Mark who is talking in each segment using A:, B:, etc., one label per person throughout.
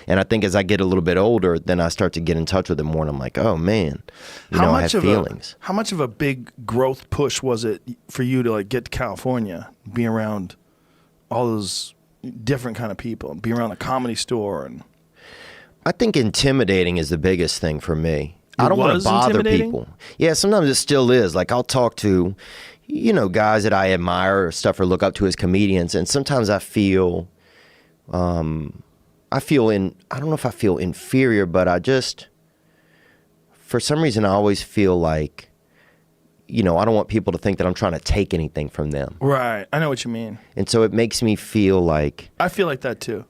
A: And I think as I get a little bit older, then I start to get in touch with it more, and I'm like, oh man, I have feelings.
B: How much of a big growth push was it for you to like get to California, be around all those different kind of people, be around a comedy store? And
A: I think intimidating is the biggest thing for me. I don't want to bother people. Yeah, sometimes it still is. Like I'll talk to, guys that I admire or stuff or look up to as comedians, and sometimes I feel, I don't know if I feel inferior, but for some reason I always feel like, I don't want people to think that I'm trying to take anything from them.
B: Right, I know what you mean.
A: And so it makes me feel like...
B: I feel like that too.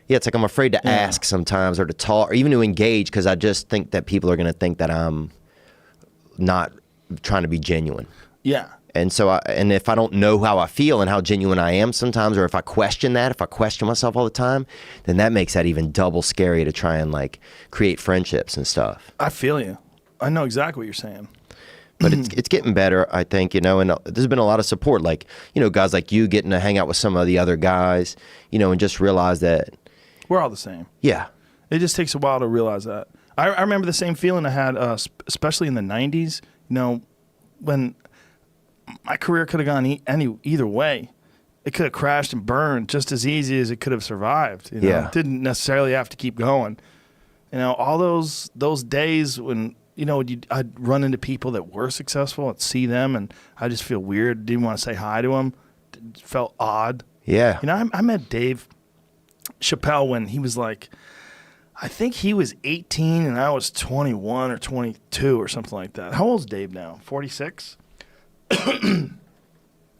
A: Yeah, it's like I'm afraid to ask sometimes, or to talk, or even to engage, because I just think that people are going to think that I'm not trying to be genuine.
B: Yeah.
A: And so, and if I don't know how I feel and how genuine I am sometimes, or if I question myself all the time, then that makes that even double scary to try and like create friendships and stuff.
B: I feel you. I know exactly what you're saying.
A: But it's getting better, I think, and there's been a lot of support, like, guys like you getting to hang out with some of the other guys, and just realize that
B: we're all the same.
A: Yeah.
B: It just takes a while to realize that. I remember the same feeling I had, especially in the 90s, when my career could have gone either way. It could have crashed and burned just as easy as it could have survived.
A: Yeah.
B: It didn't necessarily have to keep going. All those days when, I'd run into people that were successful and see them, and I just feel weird. Didn't want to say hi to them. It felt odd.
A: Yeah.
B: I met Dave Chappelle when he was like, I think he was 18 and I was 21 or 22 or something like that. How old's Dave now? 46? I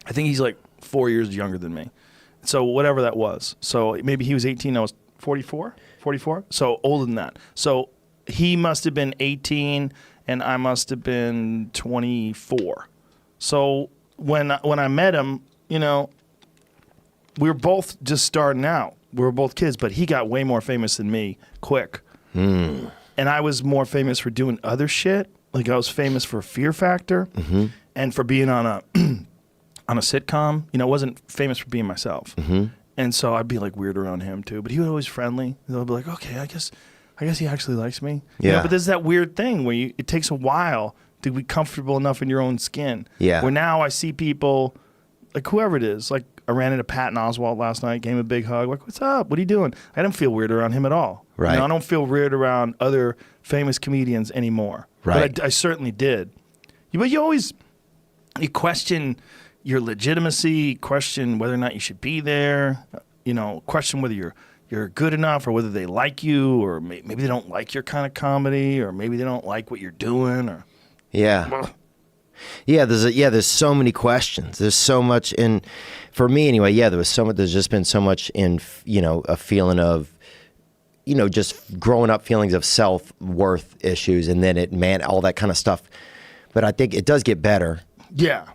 B: think he's like 4 years younger than me. So whatever that was. So maybe he was 18, I was 44? So older than that. So he must have been 18 and I must have been 24. So when I met him, we were both just starting out. We were both kids, but he got way more famous than me quick. And I was more famous for doing other shit. Like I was famous for Fear Factor and for being on a on a sitcom. Wasn't famous for being myself. And so I'd be like weird around him too. But he was always friendly. They'll be like, okay, I guess he actually likes me.
A: Yeah.
B: But there's that weird thing where it takes a while to be comfortable enough in your own skin.
A: Yeah.
B: Where now I see people, like whoever it is, like I ran into Patton Oswalt last night, gave him a big hug. Like, what's up? What are you doing? I don't feel weird around him at all.
A: Right.
B: I don't feel weird around other famous comedians anymore.
A: Right.
B: But I certainly did. But you question your legitimacy, question whether or not you should be there, question whether you're good enough or whether they like you, or maybe they don't like your kind of comedy, or maybe they don't like what you're doing. Or
A: Yeah. Yeah, there's so many questions. There's so much for me anyway, there's just been so much in, a feeling of, just growing up feelings of self-worth issues, and then all that kind of stuff. But I think it does get better.
B: Yeah.